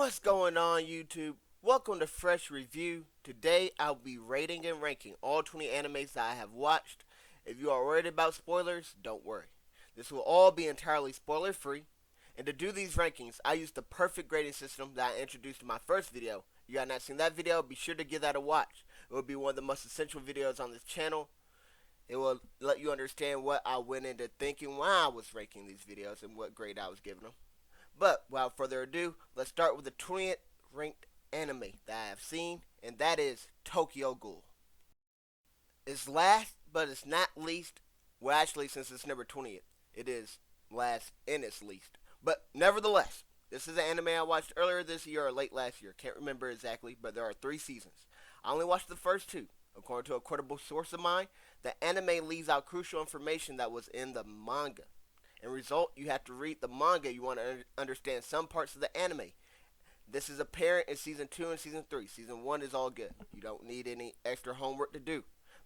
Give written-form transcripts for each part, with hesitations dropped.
What's going on, YouTube? Welcome to Fresh Review. Today I'll be rating and ranking all 20 animes that I have watched. If you are worried about spoilers, don't worry. This will all be entirely spoiler free. And to do these rankings, I used the perfect grading system that I introduced in my first video. If you have not seen that video, be sure to give that a watch. It will be one of the most essential videos on this channel. It will let you understand what I went into thinking while I was ranking these videos and what grade I was giving them. But without further ado, let's start with the 20th ranked anime that I have seen, and that is Tokyo Ghoul. It's last, but it's not least. Well, actually, since it's number 20th, it is last and it's least. But nevertheless, this is an anime I watched earlier this year or late last year. Can't remember exactly, but there are 3 seasons. I only watched the first 2. According to a credible source of mine, the anime leaves out crucial information that was in the manga. In result, you have to read the manga you want to understand some parts of the anime. This is apparent in Season 2 and Season 3. Season 1 is all good. You don't need any extra homework to do.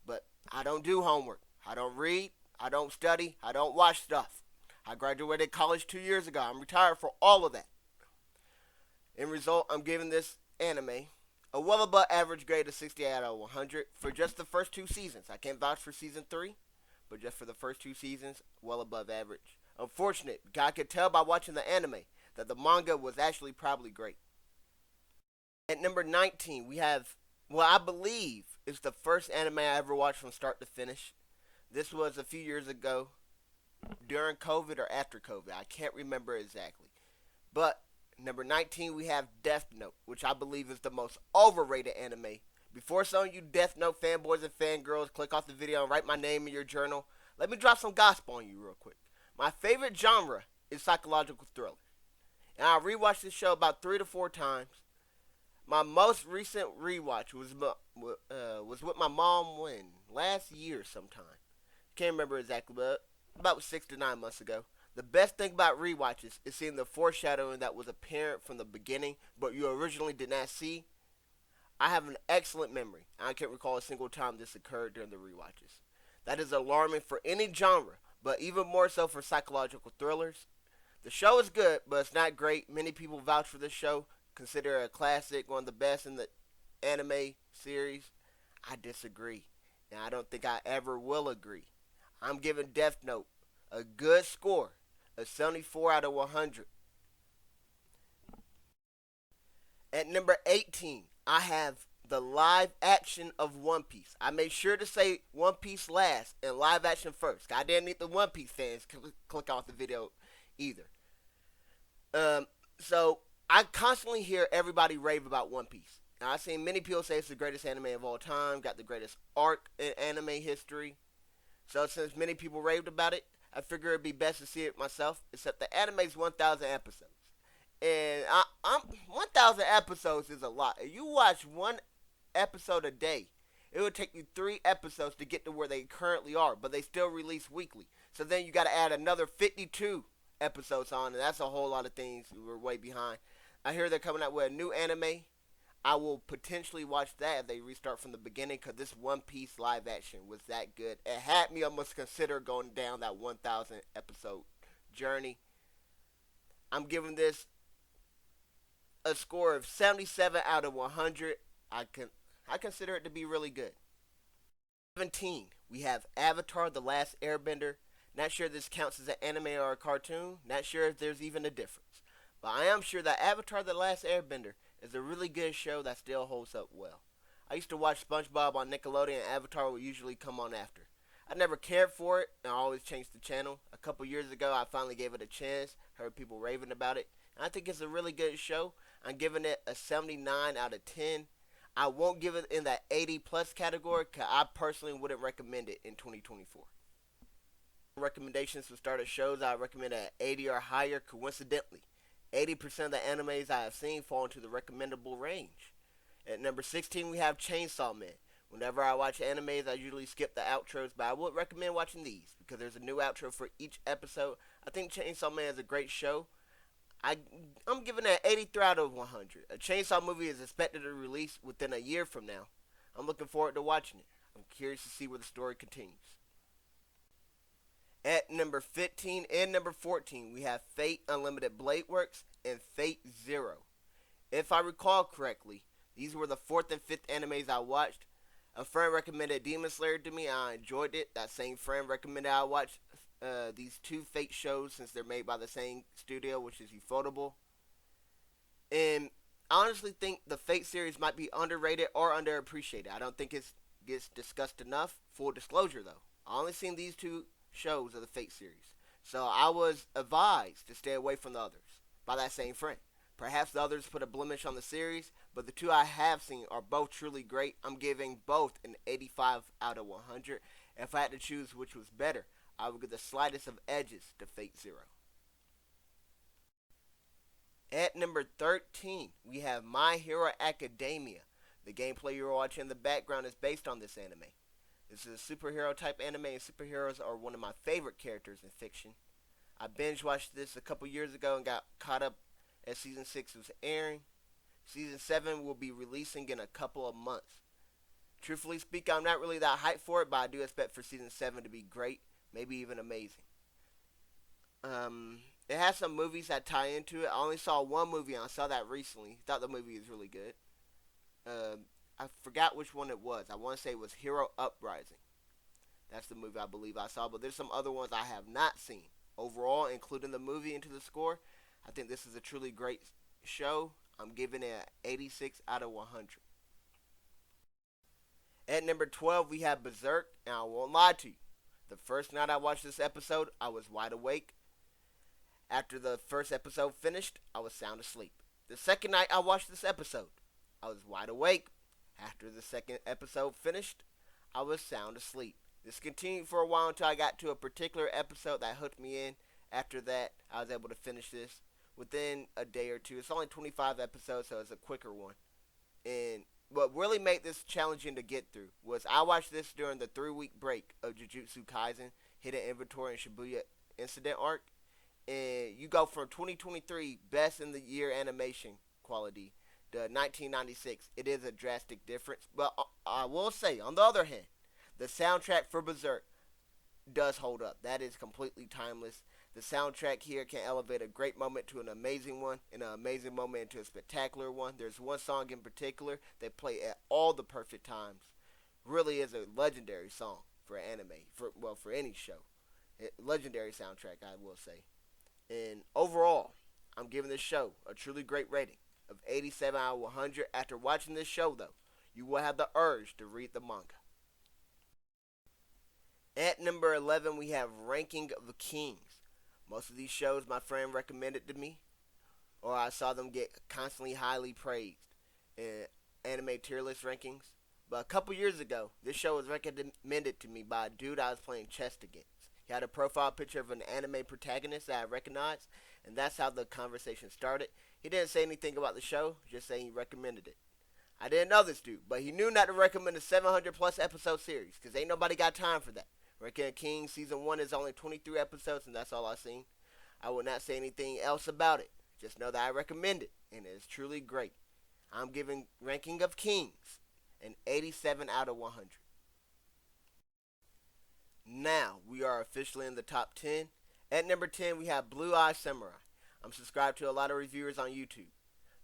But I don't do homework. I don't read. I don't study. I don't watch stuff. I graduated college 2 years ago. I'm retired for all of that. In result, I'm giving this anime a well above average grade of 60 out of 100 for just the first 2 seasons. I can't vouch for Season 3, but just for the first 2 seasons, well above average. Unfortunate, I could tell by watching the anime that the manga was actually probably great. At number 19, we have, well, I believe it's the first anime I ever watched from start to finish. This was a few years ago, during COVID or after COVID. I can't remember exactly. But number 19, we have Death Note, which I believe is the most overrated anime. Before some of you Death Note fanboys and fangirls click off the video and write my name in your journal, let me drop some gospel on you real quick. My favorite genre is psychological thriller, and I rewatched this show about 3 to 4 times. My most recent rewatch was with my mom last year sometime. Can't remember exactly, but about 6 to 9 months ago. The best thing about rewatches is seeing the foreshadowing that was apparent from the beginning, but you originally did not see. I have an excellent memory. I can't recall a single time this occurred during the rewatches. That is alarming for any genre, but even more so for psychological thrillers. The show is good, but it's not great. Many people vouch for this show, consider it a classic, one of the best in the anime series. I disagree, and I don't think I ever will agree. I'm giving Death Note a good score, a 74 out of 100. At number 18, I have the live action of One Piece. I made sure to say One Piece last and live action first. I didn't need the One Piece fans click off the video either. So I constantly hear everybody rave about One Piece. Now, I've seen many people say it's the greatest anime of all time, got the greatest arc in anime history. So since many people raved about it, I figure it'd be best to see it myself. Except the anime's 1,000 episodes. And 1,000 episodes is a lot. If you watch one episode a day, it would take you 3 episodes to get to where they currently are, but they still release weekly. So then you got to add another 52 episodes on, and that's a whole lot of things. We're way behind. I hear they're coming out with a new anime. I will potentially watch that if they restart from the beginning, because this One Piece live action was that good. It had me almost consider going down that 1,000 episode journey. I'm giving this a score of 77 out of 100. I consider it to be really good. 17, we have Avatar: The Last Airbender. Not sure this counts as an anime or a cartoon. Not sure if there's even a difference. But I am sure that Avatar: The Last Airbender is a really good show that still holds up well. I used to watch SpongeBob on Nickelodeon, and Avatar would usually come on after. I never cared for it, and I always changed the channel. A couple years ago, I finally gave it a chance. Heard people raving about it. And I think it's a really good show. I'm giving it a 79 out of 10. I won't give it in that 80 plus category, because I personally wouldn't recommend it in 2024. Recommendations for starter shows, I recommend at 80 or higher. Coincidentally, 80% of the animes I have seen fall into the recommendable range. At number 16, we have Chainsaw Man. Whenever I watch animes, I usually skip the outros, but I would recommend watching these because there's a new outro for each episode. I think Chainsaw Man is a great show. I'm giving it 83 out of 100. A Chainsaw movie is expected to release within a year from now. I'm looking forward to watching it. I'm curious to see where the story continues. At number 15 and number 14, we have Fate Unlimited Blade Works and Fate Zero. If I recall correctly, these were the fourth and fifth animes I watched. A friend recommended Demon Slayer to me. I enjoyed it. That same friend recommended I watch these two Fate shows since they're made by the same studio, which is Ufotable. And I honestly think the Fate series might be underrated or underappreciated. I don't think it gets discussed enough. Full disclosure, though, I only seen these two shows of the Fate series, so I was advised to stay away from the others by that same friend. Perhaps the others put a blemish on the series, but the two I have seen are both truly great. I'm giving both an 85 out of 100. If I had to choose which was better, I would give the slightest of edges to Fate Zero. At number 13, we have My Hero Academia. The gameplay you're watching in the background is based on this anime. This is a superhero type anime, and superheroes are one of my favorite characters in fiction. I binge watched this a couple years ago and got caught up as season 6 was airing. Season 7 will be releasing in a couple of months. Truthfully speaking, I'm not really that hyped for it, but I do expect for season 7 to be great, maybe even amazing. It has some movies that tie into it. I only saw one movie and I saw that recently. Thought the movie was really good. I forgot which one it was. I want to say it was Hero Uprising. That's the movie I believe I saw, but there's some other ones I have not seen. Overall, including the movie into the score, I think this is a truly great show. I'm giving it an 86 out of 100. At number 12, we have Berserk, and I won't lie to you. The first night I watched this episode, I was wide awake. After the first episode finished, I was sound asleep. The second night I watched this episode, I was wide awake. After the second episode finished, I was sound asleep. This continued for a while until I got to a particular episode that hooked me in. After that, I was able to finish this within a day or two. It's only 25 episodes, so it's a quicker one. And what really made this challenging to get through was I watched this during the 3-week break of Jujutsu Kaisen, Hidden Inventory, and Shibuya Incident Arc. And you go from 2023 best in the year animation quality to 1996. It is a drastic difference. But I will say, on the other hand, the soundtrack for Berserk does hold up. That is completely timeless. The soundtrack here can elevate a great moment to an amazing one, and an amazing moment into a spectacular one. There's one song in particular they play at all the perfect times. Really is a legendary song for anime, for any show. Legendary soundtrack, I will say. And overall, I'm giving this show a truly great rating of 87 out of 100. After watching this show, though, you will have the urge to read the manga. At number 11, we have Ranking of Kings. Most of these shows my friend recommended to me, or I saw them get constantly highly praised in anime tier list rankings. But a couple years ago, this show was recommended to me by a dude I was playing chess against. He had a profile picture of an anime protagonist that I recognized, and that's how the conversation started. He didn't say anything about the show, just saying he recommended it. I didn't know this dude, but he knew not to recommend a 700 plus episode series, because ain't nobody got time for that. Ranking of Kings Season 1 is only 23 episodes, and that's all I've seen. I will not say anything else about it. Just know that I recommend it, and it is truly great. I'm giving Ranking of Kings an 87 out of 100. Now, we are officially in the top 10. At number 10, we have Blueey Samurai. I'm subscribed to a lot of reviewers on YouTube.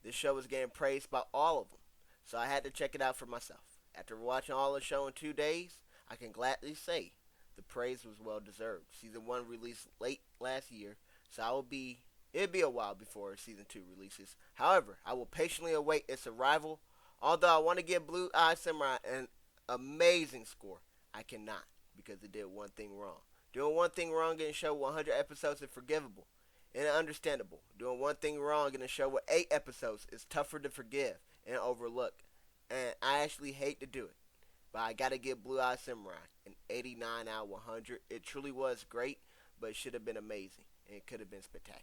This show was getting praised by all of them, so I had to check it out for myself. After watching all the show in 2 days, I can gladly say the praise was well deserved. Season 1 released late last year, so it'll be a while before Season 2 releases. However, I will patiently await its arrival. Although I want to give Blueey Samurai an amazing score, I cannot, because it did one thing wrong. Doing one thing wrong in a show with 100 episodes is forgivable and understandable. Doing one thing wrong in a show with 8 episodes is tougher to forgive and overlook. And I actually hate to do it, but I gotta give Blueey Samurai an 89 out of 100. It truly was great, but it should have been amazing, and it could have been spectacular.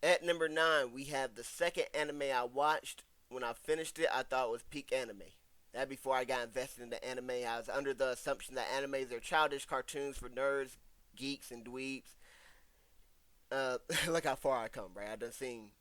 At number 9, we have the second anime I watched. When I finished it, I thought it was peak anime. That before I got invested into anime, I was under the assumption that animes are childish cartoons for nerds, geeks, and dweebs. Look how far I come, right? I done seen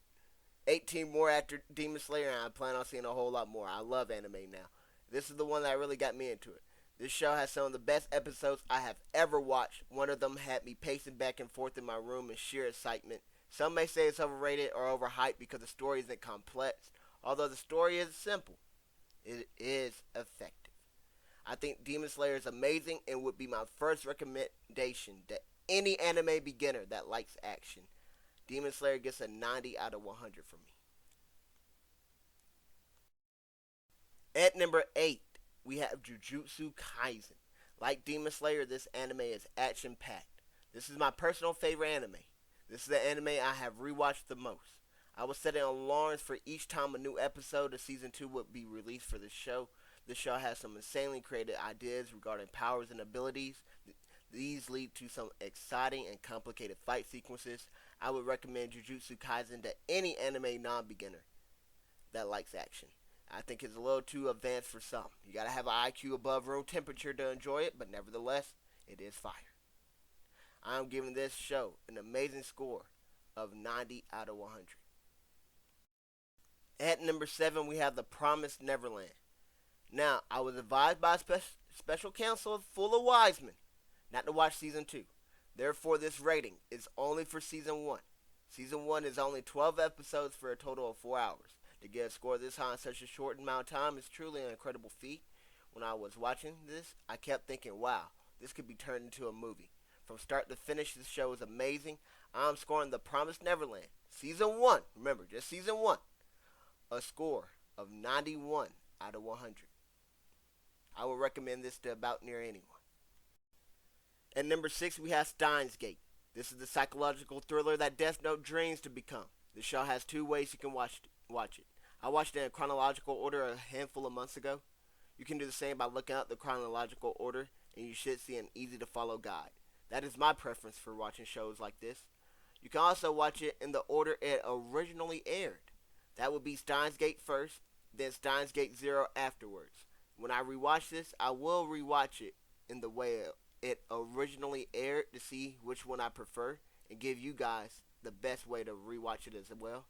18 more after Demon Slayer, and I plan on seeing a whole lot more. I love anime now. This is the one that really got me into it. This show has some of the best episodes I have ever watched. One of them had me pacing back and forth in my room in sheer excitement. Some may say it's overrated or overhyped because the story isn't complex. Although the story is simple, it is effective. I think Demon Slayer is amazing and would be my first recommendation to any anime beginner that likes action. Demon Slayer gets a 90 out of 100 for me. At number 8, we have Jujutsu Kaisen. Like Demon Slayer, this anime is action packed. This is my personal favorite anime. This is the anime I have rewatched the most. I was setting alarms for each time a new episode of season 2 would be released for the show. The show has some insanely creative ideas regarding powers and abilities. These lead to some exciting and complicated fight sequences. I would recommend Jujutsu Kaisen to any anime non-beginner that likes action. I think it's a little too advanced for some. You gotta have an IQ above room temperature to enjoy it, but nevertheless, it is fire. I'm giving this show an amazing score of 90 out of 100. At number 7, we have The Promised Neverland. Now, I was advised by a special counsel full of wise men not to watch season 2. Therefore, this rating is only for season 1. Season 1 is only 12 episodes for a total of 4 hours. To get a score this high in such a short amount of time is truly an incredible feat. When I was watching this, I kept thinking, wow, this could be turned into a movie. From start to finish, this show is amazing. I'm scoring The Promised Neverland, season 1, remember, just season 1, a score of 91 out of 100. I would recommend this to about near anyone. At number 6, we have Steins. This is the psychological thriller that Death Note dreams to become. The show has 2 ways you can watch it. I watched it in chronological order a handful of months ago. You can do the same by looking up the chronological order, and you should see an easy-to-follow guide. That is my preference for watching shows like this. You can also watch it in the order it originally aired. That would be Steins Gate first, then Steins Gate 0 afterwards. When I rewatch this, I will rewatch it in the way it originally aired to see which one I prefer and give you guys the best way to rewatch it as well.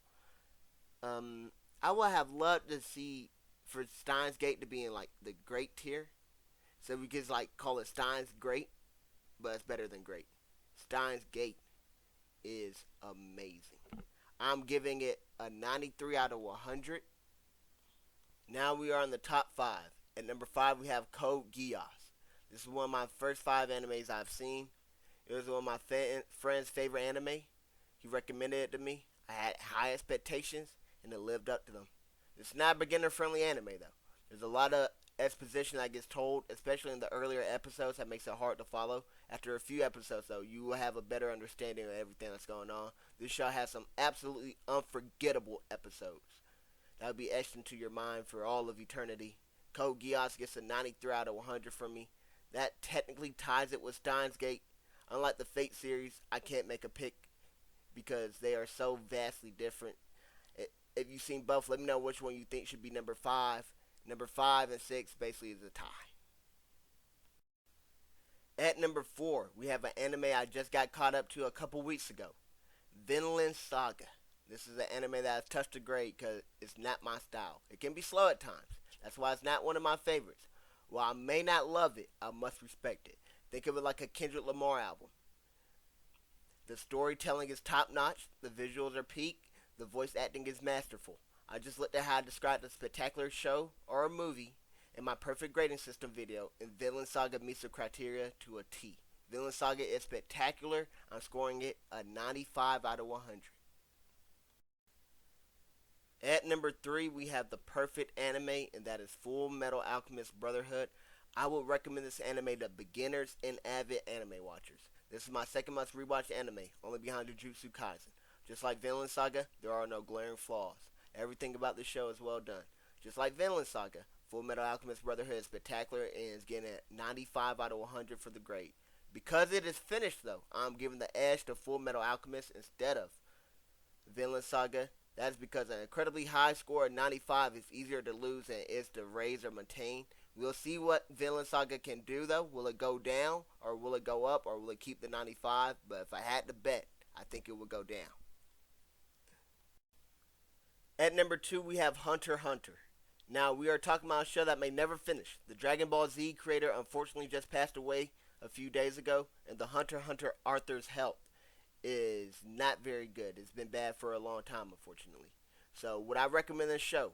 I would have loved to see for Steins Gate to be in like the great tier, so we could like call it Steins Great, but it's better than great. Steins Gate is amazing. I'm giving it a 93 out of 100. Now we are in the top 5. At number 5, we have Code Geass. This is one of my first 5 animes I've seen. It was one of my friend's favorite anime. He recommended it to me. I had high expectations, and it lived up to them. It's not a beginner-friendly anime, though. There's a lot of exposition that gets told, especially in the earlier episodes, that makes it hard to follow. After a few episodes, though, you will have a better understanding of everything that's going on. This show has some absolutely unforgettable episodes that will be etched into your mind for all of eternity. Code Geass gets a 93 out of 100 from me. That technically ties it with Steins Gate. Unlike the Fate series, I can't make a pick because they are so vastly different. If you've seen both, let me know which one you think should be number 5. Number 5 and 6 basically is a tie. At number 4, we have an anime I just got caught up to a couple weeks ago. Vinland Saga. This is an anime that has touched a grade because it's not my style. It can be slow at times. That's why it's not one of my favorites. While I may not love it, I must respect it. Think of it like a Kendrick Lamar album. The storytelling is top notch, the visuals are peak, the voice acting is masterful. I just looked at how I described a spectacular show or a movie in my perfect grading system video, and Vinland Saga meets the criteria to a T. Vinland Saga is spectacular. I'm scoring it a 95 out of 100. At number 3, we have the perfect anime, and that is Full Metal Alchemist Brotherhood. I would recommend this anime to beginners and avid anime watchers. This is my second most rewatched anime, only behind Jujutsu Kaisen. Just like Vinland Saga, there are no glaring flaws. Everything about this show is well done. Just like Vinland Saga, Full Metal Alchemist Brotherhood is spectacular and is getting a 95 out of 100 for the grade. Because it is finished though, I'm giving the edge to Full Metal Alchemist instead of Vinland Saga. That is because an incredibly high score of 95 is easier to lose than it is to raise or maintain. We'll see what Vinland Saga can do though. Will it go down, or will it go up, or will it keep the 95? But if I had to bet, I think it would go down. At number 2, we have Hunter x Hunter. Now, we are talking about a show that may never finish. The Dragon Ball Z creator unfortunately just passed away a few days ago, and the Hunter x Hunter Arthur's health is not very good. It's been bad for a long time, unfortunately. So, would I recommend a show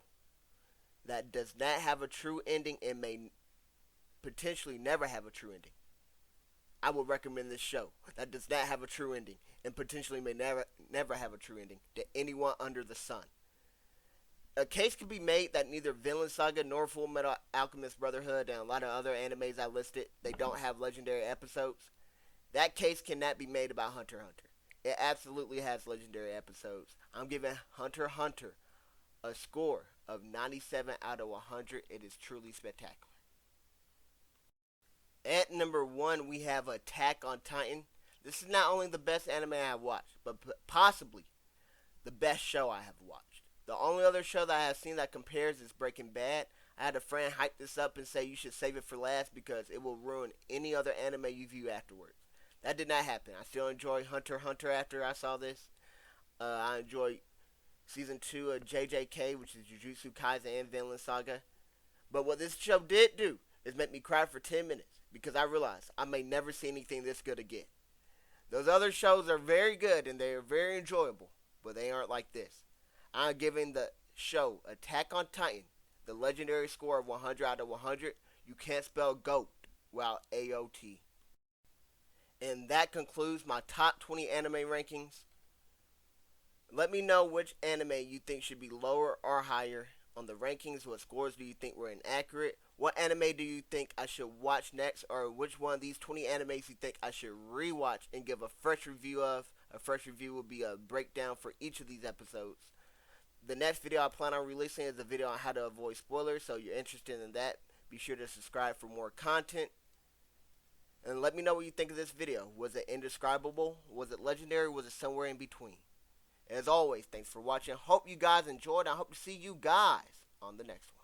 that does not have a true ending and may potentially never have a true ending? I would recommend this show that does not have a true ending and potentially may never have a true ending to anyone under the sun. A case could be made that neither Vinland Saga nor Full Metal Alchemist Brotherhood and a lot of other animes I listed, they don't have legendary episodes. That case cannot be made about Hunter x Hunter. It absolutely has legendary episodes. I'm giving Hunter x Hunter a score of 97 out of 100. It is truly spectacular. At number 1, we have Attack on Titan. This is not only the best anime I have watched, but possibly the best show I have watched. The only other show that I have seen that compares is Breaking Bad. I had a friend hype this up and say you should save it for last because it will ruin any other anime you view afterwards. That did not happen. I still enjoy Hunter x Hunter after I saw this. I enjoyed season 2 of JJK, which is Jujutsu Kaisen and Vinland Saga. But what this show did do is make me cry for 10 minutes because I realized I may never see anything this good again. Those other shows are very good and they are very enjoyable, but they aren't like this. I'm giving the show Attack on Titan the legendary score of 100 out of 100. You can't spell GOAT without AOT. And that concludes my top 20 anime rankings. Let me know which anime you think should be lower or higher on the rankings. What scores do you think were inaccurate? What anime do you think I should watch next? Or which one of these 20 animes you think I should rewatch and give a fresh review of? A fresh review will be a breakdown for each of these episodes. The next video I plan on releasing is a video on how to avoid spoilers, so if you're interested in that, be sure to subscribe for more content. And let me know what you think of this video. Was it indescribable? Was it legendary? Was it somewhere in between? As always, thanks for watching. Hope you guys enjoyed. I hope to see you guys on the next one.